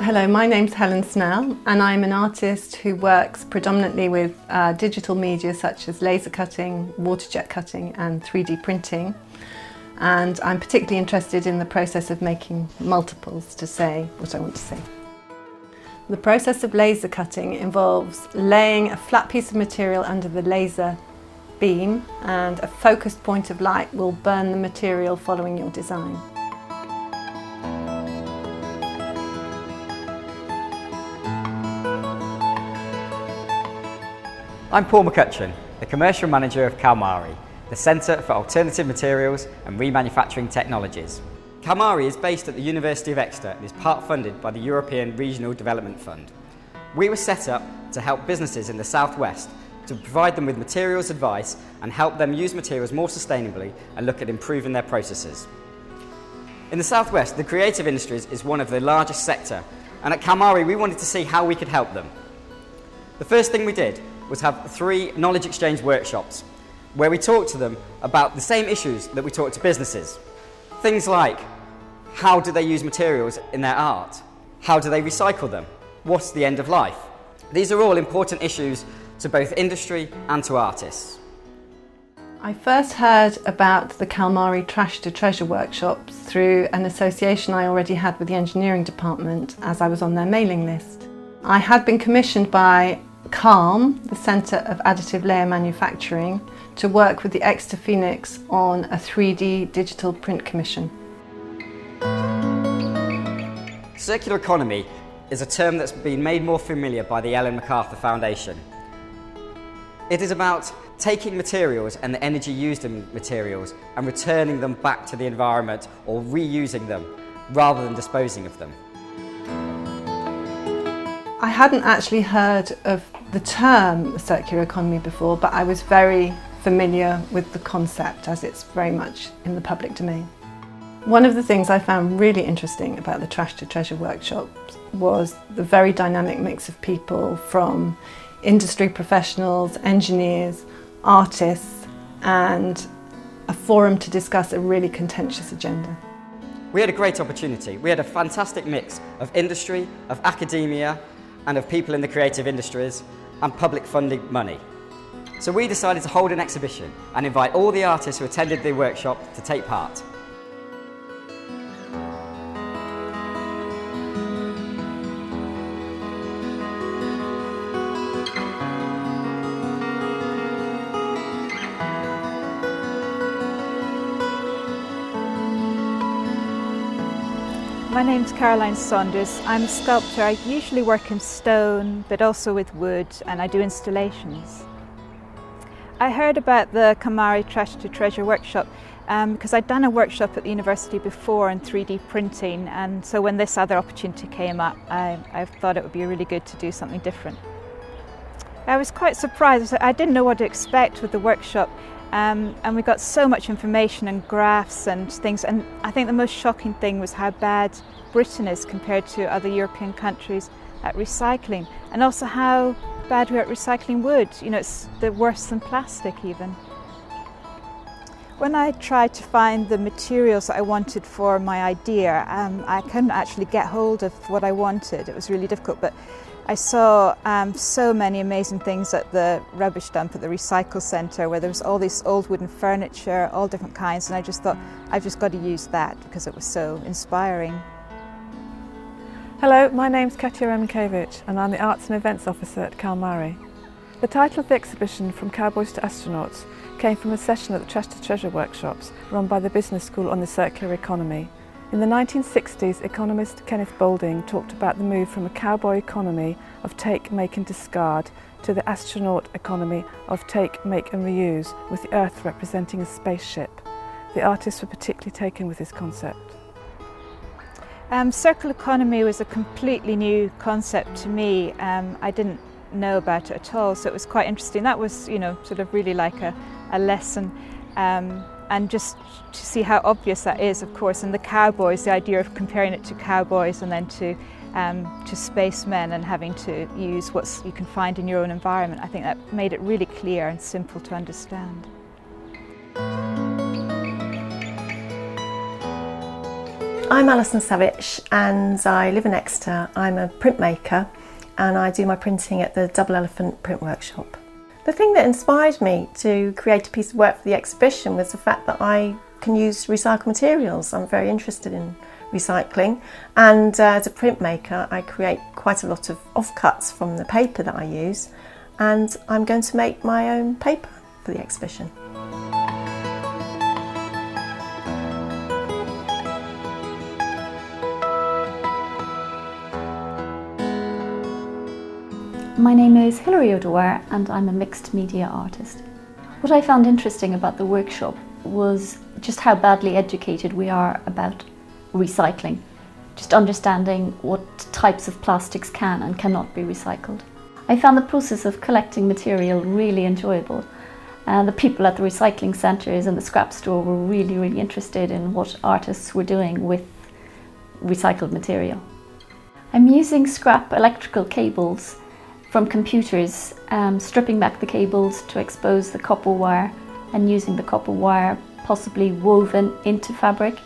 Hello, my name's Helen Snell and I'm an artist who works predominantly with digital media such as laser cutting, waterjet cutting and 3D printing. And I'm particularly interested in the process of making multiples to say what I want to say. The process of laser cutting involves laying a flat piece of material under the laser beam, and a focused point of light will burn the material following your design. I'm Paul McCutcheon, the Commercial Manager of Calmari, the Centre for Alternative Materials and Remanufacturing Technologies. Calmari is based at the University of Exeter and is part funded by the European Regional Development Fund. We were set up to help businesses in the Southwest to provide them with materials advice and help them use materials more sustainably and look at improving their processes. In the Southwest, the creative industries is one of the largest sector, and at Calmari we wanted to see how we could help them. The first thing we did was have 3 knowledge exchange workshops where we talked to them about the same issues that we talk to businesses. Things like, how do they use materials in their art? How do they recycle them? What's the end of life? These are all important issues to both industry and to artists. I first heard about the Calmari Trash to Treasure workshops through an association I already had with the engineering department as I was on their mailing list. I had been commissioned by CALM, the Centre of Additive Layer Manufacturing, to work with the Exeter Phoenix on a 3D digital print commission. Circular economy is a term that's been made more familiar by the Ellen MacArthur Foundation. It is about taking materials and the energy used in materials and returning them back to the environment or reusing them rather than disposing of them. I hadn't actually heard of the term circular economy before, but I was very familiar with the concept as it's very much in the public domain. One of the things I found really interesting about the Trash to Treasure workshops was the very dynamic mix of people from industry professionals, engineers, artists, and a forum to discuss a really contentious agenda. We had a great opportunity. We had a fantastic mix of industry, of academia, and of people in the creative industries and public funding money. So we decided to hold an exhibition and invite all the artists who attended the workshop to take part. My name's Caroline Saunders. I'm a sculptor. I usually work in stone, but also with wood, and I do installations. I heard about the Calmari Trash to Treasure workshop because I'd done a workshop at the university before in 3D printing, and so when this other opportunity came up, I thought it would be really good to do something different. I was quite surprised. I didn't know what to expect with the workshop. And we got so much information and graphs and things, and I think the most shocking thing was how bad Britain is compared to other European countries at recycling, and also how bad we're at recycling wood. You know, it's worse than plastic even. When I tried to find the materials that I wanted for my idea, I couldn't actually get hold of what I wanted. It was really difficult, but I saw so many amazing things at the rubbish dump at the recycle centre, where there was all this old wooden furniture, all different kinds, and I just thought, I've just got to use that because it was so inspiring. Hello, my name's Katia Remenkiewicz and I'm the Arts and Events Officer at Calmari. The title of the exhibition, From Cowboys to Astronauts, came from a session at the Trash to Treasure workshops run by the Business School on the circular economy. In the 1960s, economist Kenneth Boulding talked about the move from a cowboy economy of take, make and discard to the astronaut economy of take, make and reuse, with the Earth representing a spaceship. The artists were particularly taken with this concept. Circular economy was a completely new concept to me. I didn't know about it at all, so it was quite interesting. That was, you know, sort of really like a lesson. And just to see how obvious that is, of course, and the cowboys, the idea of comparing it to cowboys and then to spacemen and having to use what you can find in your own environment, I think that made it really clear and simple to understand. I'm Alison Savage and I live in Exeter. I'm a printmaker and I do my printing at the Double Elephant Print Workshop. The thing that inspired me to create a piece of work for the exhibition was the fact that I can use recycled materials. I'm very interested in recycling, and as a printmaker I create quite a lot of offcuts from the paper that I use, and I'm going to make my own paper for the exhibition. My name is Hilary O'Dwyer and I'm a mixed media artist. What I found interesting about the workshop was just how badly educated we are about recycling, just understanding what types of plastics can and cannot be recycled. I found the process of collecting material really enjoyable, and the people at the recycling centres and the scrap store were really interested in what artists were doing with recycled material. I'm using scrap electrical cables from computers, stripping back the cables to expose the copper wire and using the copper wire possibly woven into fabric.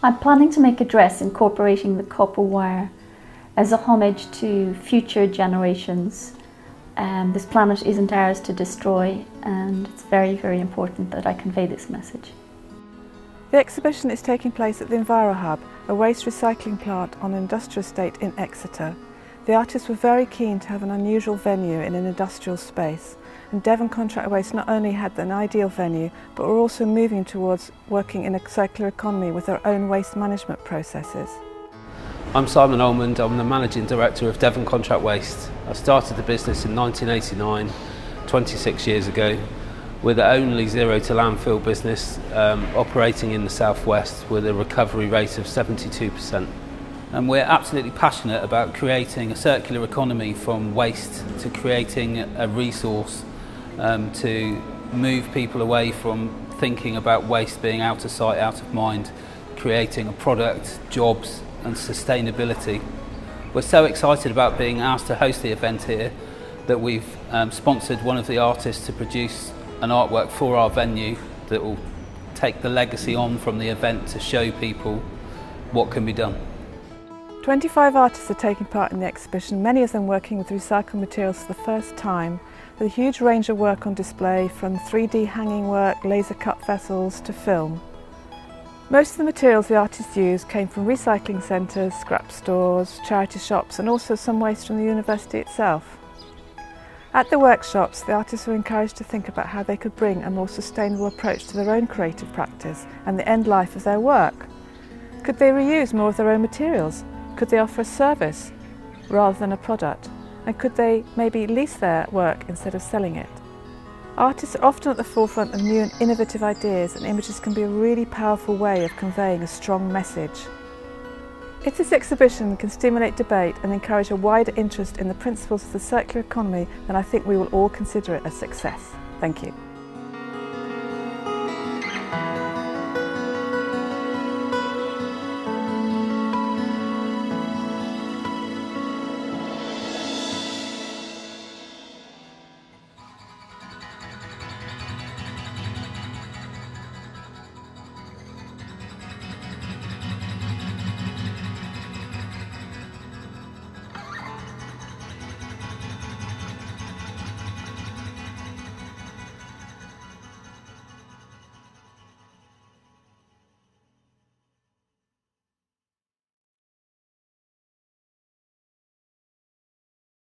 I'm planning to make a dress incorporating the copper wire as a homage to future generations. This planet isn't ours to destroy, and it's very important that I convey this message. The exhibition is taking place at the Enviro Hub, a waste recycling plant on an industrial estate in Exeter. The artists were very keen to have an unusual venue in an industrial space, and Devon Contract Waste not only had an ideal venue, but were also moving towards working in a circular economy with their own waste management processes. I'm Simon Almond, I'm the Managing Director of Devon Contract Waste. I started the business in 1989, 26 years ago. We're the only zero to landfill business operating in the southwest with a recovery rate of 72%. And we're absolutely passionate about creating a circular economy from waste to creating a resource to move people away from thinking about waste being out of sight, out of mind, creating a product, jobs and sustainability. We're so excited about being asked to host the event here that we've sponsored one of the artists to produce an artwork for our venue that will take the legacy on from the event to show people what can be done. 25 artists are taking part in the exhibition, many of them working with recycled materials for the first time, with a huge range of work on display, from 3D hanging work, laser cut vessels to film. Most of the materials the artists used came from recycling centres, scrap stores, charity shops and also some waste from the university itself. At the workshops, the artists were encouraged to think about how they could bring a more sustainable approach to their own creative practice and the end life of their work. Could they reuse more of their own materials? Could they offer a service rather than a product? And could they maybe lease their work instead of selling it? Artists are often at the forefront of new and innovative ideas, and images can be a really powerful way of conveying a strong message. If this exhibition can stimulate debate and encourage a wider interest in the principles of the circular economy, then I think we will all consider it a success. Thank you.